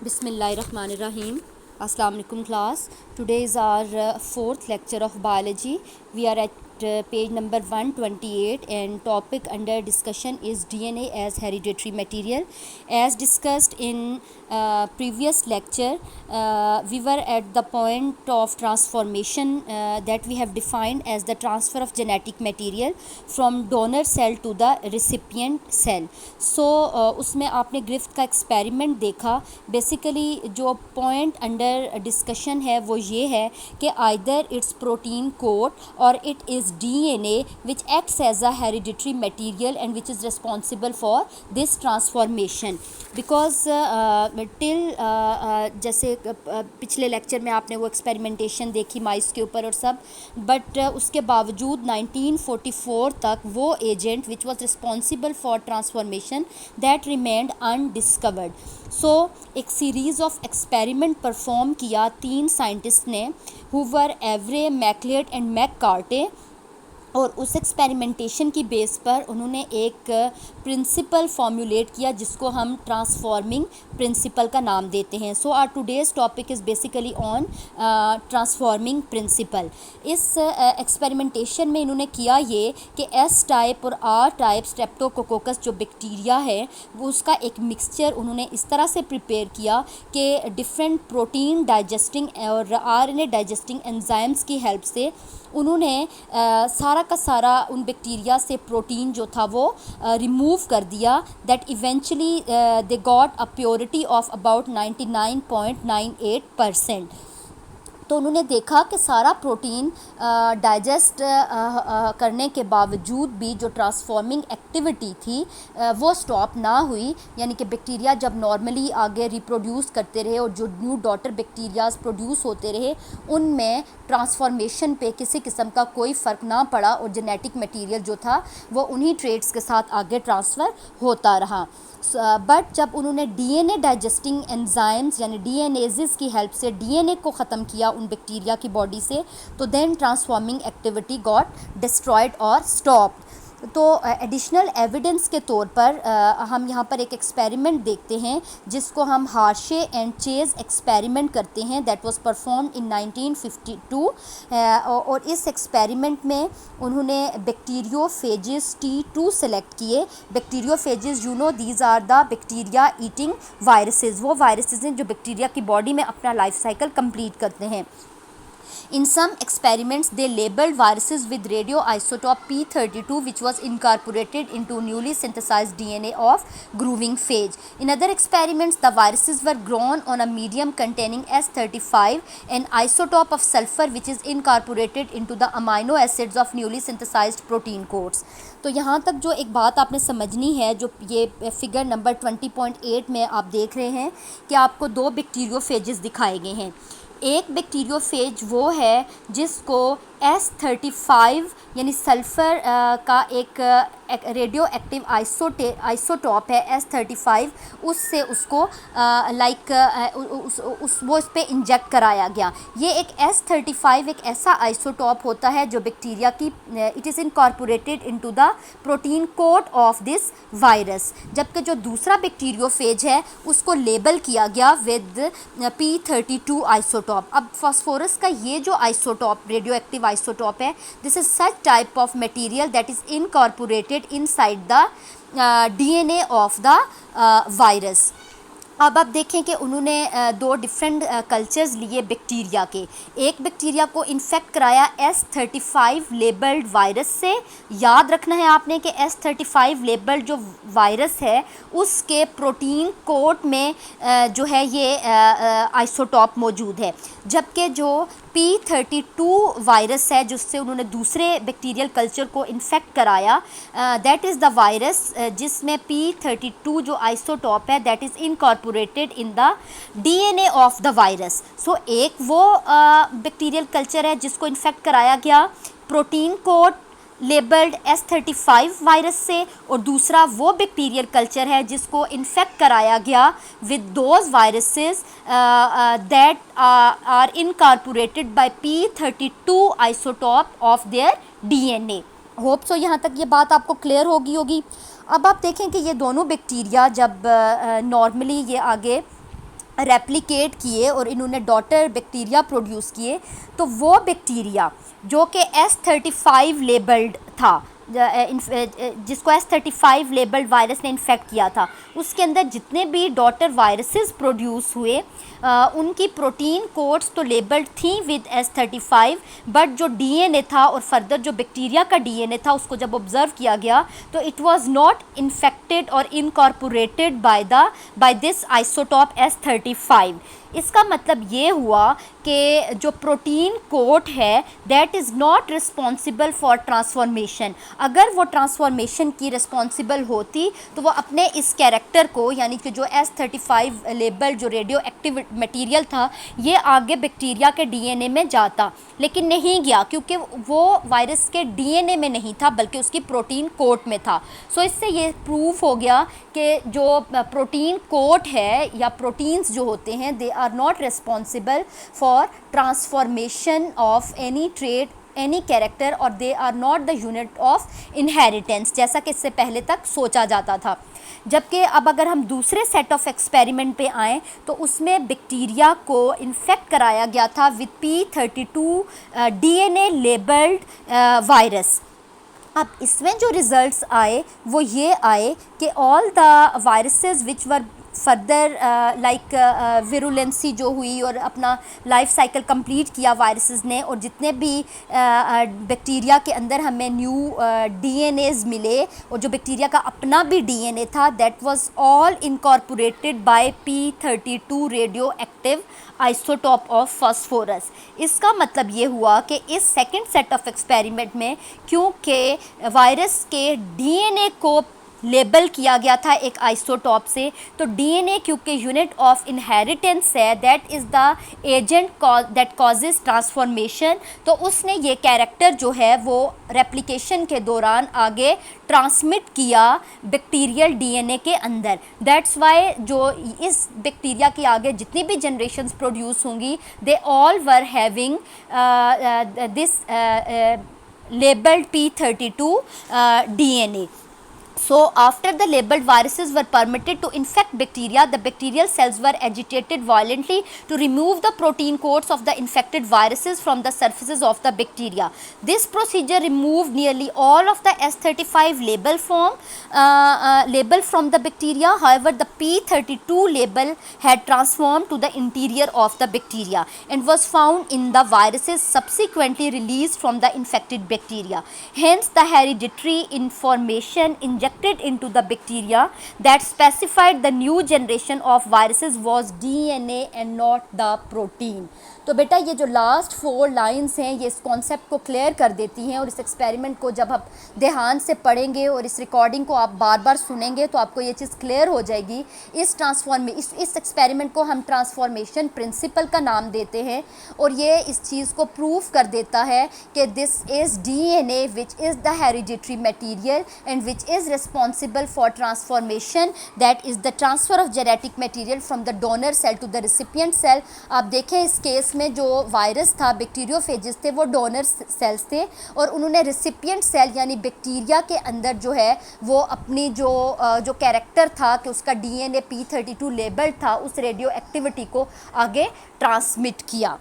Bismillahirrahmanirrahim. Assalamu alaikum class. Today is our fourth lecture of biology. We are at page number 128 and topic under discussion is DNA as hereditary material. As discussed in previous lecture, we were at the point of transformation that we have defined as the transfer of genetic material from donor cell to the recipient cell. So उसमें आपने Griffith का experiment देखा. Basically जो point under discussion है वो ये है कि आइदर इट्स प्रोटीन कोड और it is DNA which acts as a hereditary material and which is responsible for this transformation because till जैसे पिछले लेक्चर में आपने वो एक्सपेरिमेंटेशन देखी माइस के ऊपर और सब, बट उसके बावजूद 1944 तक वो agent which was responsible for transformation that remained undiscovered. So एक सीरीज़ ऑफ एक्सपेरिमेंट परफॉर्म किया 3 साइंटिस्ट ने who were Avery, MacLeod and McCarty, और उस एक्सपेरिमेंटेशन की बेस पर उन्होंने एक प्रिंसिपल फॉर्मुलेट किया जिसको हम ट्रांसफॉर्मिंग प्रिंसिपल का नाम देते हैं. So are today's topic is basically on transforming principle. इस एक्सपेरिमेंटेशन में इन्होंने किया ये कि एस टाइप और आर टाइप स्ट्रेप्टोकोकस जो बैक्टीरिया है वो उसका एक मिक्सचर उन्होंने इस तरह से प्रिपेयर किया कि डिफरेंट प्रोटीन डाइजेस्टिंग और RNA डाइजेस्टिंग एंजाइम्स की हेल्प से उन्होंने सारा का सारा उन बैक्टीरिया से प्रोटीन जो था वो रिमूव कर दिया. That eventually they got a purity of about 99.98%. तो उन्होंने देखा कि सारा प्रोटीन डाइजेस्ट करने के बावजूद भी जो ट्रांसफॉर्मिंग एक्टिविटी थी वो स्टॉप ना हुई, यानी कि बैक्टीरिया जब नॉर्मली आगे रिप्रोड्यूस करते रहे और जो न्यू डॉटर बैक्टीरियाज प्रोड्यूस होते रहे उनमें ट्रांसफॉर्मेशन पे किसी किस्म का कोई फ़र्क ना पड़ा और जेनेटिक मटेरियल जो था वो उन्हीं ट्रेट्स के साथ आगे ट्रांसफ़र होता रहा. बट जब उन्होंने DNA डाइजेस्टिंग एंजाइम्स यानी DNases की हेल्प से DNA को ख़त्म किया उन बैक्टीरिया की बॉडी से, तो then transforming activity got destroyed और स्टॉप. तो एडिशनल एविडेंस के तौर पर हम यहाँ पर एक एक्सपेरिमेंट देखते हैं जिसको हम हार्शे एंड चेज एक्सपेरिमेंट करते हैं. दैट वाज परफॉर्म्ड इन 1952 और इस एक्सपेरिमेंट में उन्होंने बैक्टीरियोफेजेस T2 सेलेक्ट किए. Bacteriophages you know these are the bacteria eating viruses. वो वायरसेस हैं जो बैक्टीरिया की बॉडी में अपना लाइफ साइकिल कंप्लीट करते हैं. In some experiments, they labeled viruses with radioisotope P32, which was incorporated into newly synthesized DNA of grooving phage. In other experiments, the viruses were grown on a medium containing S35, an isotope of sulfur, which is incorporated into the amino acids of newly synthesized protein codes. तो यहाँ तक जो एक बात आपने समझनी है, जो ये फिगर नंबर 20.8 में आप देख रहे हैं कि आपको 2 बैक्टीरियोफेजेस दिखाए गए हैं. एक बैक्टीरियोफेज वो है जिसको S35 यानी सल्फ़र का एक रेडियो एक्टिव आइसोटॉप है S35, उससे उसको वो इस पर इंजेक्ट कराया गया. ये एक S35 एक ऐसा आइसोटॉप होता है जो बैक्टीरिया की it is incorporated into the protein code of this virus, जबकि जो दूसरा बैक्टीरियोफेज है उसको लेबल किया गया विद P32 आइसोटॉप. अब फास्फोरस का ये जो आइसोटॉप रेडियो एक्टिव आइसोटॉप है, this is such type of material that is incorporated inside the DNA of the virus. अब आप देखें कि उन्होंने 2 डिफरेंट कल्चर्स लिए बैक्टीरिया के. एक बैक्टीरिया को इन्फेक्ट कराया S35 लेबल्ड वायरस से. याद रखना है आपने कि S35 लेबल्ड जो वायरस है उसके प्रोटीन कोड में जो है ये आइसोटॉप मौजूद है, जबकि जो P32 वायरस है जिससे उन्होंने दूसरे बैक्टीरियल कल्चर को इन्फेक्ट कराया, दैट इज़ द वायरस जिसमें P32 जो आइसोटॉप है that is incorporated in the DNA of the virus. So एक वो बैक्टीरियल कल्चर है जिसको इन्फेक्ट कराया गया protein code labelled S35 virus से, और दूसरा वो बैक्टीरियल कल्चर है जिसको इन्फेक्ट कराया गया with those viruses that are incorporated by P32 isotope of their DNA. Hope so यहाँ तक ये बात आपको क्लियर होगी. अब आप देखें कि ये दोनों बैक्टीरिया जब नॉर्मली ये आगे रेप्लिकेट किए और इन्होंने डॉटर बैक्टीरिया प्रोड्यूस किए, तो वो बैक्टीरिया जो कि S35 लेबल्ड था, जिसको S35 लेबल्ड वायरस ने इन्फेक्ट किया था, उसके अंदर जितने भी डॉटर वायरसेस प्रोड्यूस हुए उनकी प्रोटीन कोड्स तो लेबल्ड थी विद S35, बट जो डीएनए था और फर्दर जो बैक्टीरिया का डीएनए था उसको जब ऑब्जर्व किया गया तो इट वाज नॉट इन्फेक्टेड और incorporated by this isotope S35। इसका मतलब ये हुआ कि जो प्रोटीन कोड है that is not responsible for transformation. अगर वो ट्रांसफॉर्मेशन की रिस्पॉन्सिबल होती तो वो अपने इस कैरेक्टर को, यानी कि जो S35 लेबल जो रेडियो एक्टिव मटेरियल था, ये आगे बैक्टीरिया के डीएनए में जाता, लेकिन नहीं गया क्योंकि वो वायरस के डीएनए में नहीं था बल्कि उसकी प्रोटीन कोड में था। सो इससे ये प्रूव हो गया कि जो प्रोटीन कोड है या प्रोटीन्स जो होते हैं they are not responsible for transformation of any trait, any character, और they are not the unit of inheritance, जैसा कि इससे पहले तक सोचा जाता था। जबकि अब अगर हम दूसरे सेट ऑफ एक्सपेरिमेंट पे आएँ तो उसमें बैक्टीरिया को इन्फेक्ट कराया गया था with P32 DNA labelled virus. अब इसमें जो रिज़ल्ट्स आए वो ये आए कि all the viruses which were further like virulency जो हुई और अपना लाइफ साइकिल कंप्लीट किया वायरसेस ने, और जितने भी बैक्टीरिया के अंदर हमें न्यू डीएनएज मिले और जो बैक्टीरिया का अपना भी डीएनए था, that was all incorporated by P32 radio active isotope of phosphorus. इसका मतलब ये हुआ कि इस सेकंड सेट ऑफ एक्सपेरिमेंट में क्योंकि वायरस के डीएनए को लेबल किया गया था एक आइसोटॉप से, तो डीएनए क्योंकि यूनिट ऑफ इनहेरिटेंस है, that is the agent that causes transformation, तो उसने ये कैरेक्टर जो है वो रेप्लिकेशन के दौरान आगे ट्रांसमिट किया बैक्टीरियल डीएनए के अंदर। दैट्स वाई जो इस बैक्टीरिया के आगे जितनी भी जनरेशन्स प्रोड्यूस होंगी they all were having this labeled P32 DNA. So after the labeled viruses were permitted to infect bacteria, the bacterial cells were agitated violently to remove the protein codes of the infected viruses from the surfaces of the bacteria. This procedure removed nearly all of the S35 label from the bacteria. However, the P32 label had transformed to the interior of the bacteria and was found in the viruses subsequently released from the infected bacteria. Hence, the hereditary information injected into the bacteria that specified the new generation of viruses was DNA and not the protein. तो बेटा ये जो last 4 lines हैं ये इस concept को clear कर देती हैं, और इस एक्सपेरिमेंट को जब आप ध्यान से पढ़ेंगे और इस रिकॉर्डिंग को आप बार बार सुनेंगे तो आपको ये चीज़ क्लियर हो जाएगी। इस एक्सपेरिमेंट को हम ट्रांसफॉर्मेशन प्रिंसिपल का नाम देते हैं, और ये इस चीज़ को प्रूव कर देता है कि this is DNA which is the hereditary material and which is responsible for transformation, that is the transfer of genetic material from the donor cell to the recipient cell. आप देखें इस केस में जो virus था, bacteriophages थे, वो donor sales थे, और उन्होंने रिसिपिएंट सेल यानी बैक्टीरिया के अंदर जो है वो अपनी जो कैरेक्टर था कि उसका डीएनए P32 लेबल था, उस रेडियो एक्टिविटी को आगे ट्रांसमिट किया।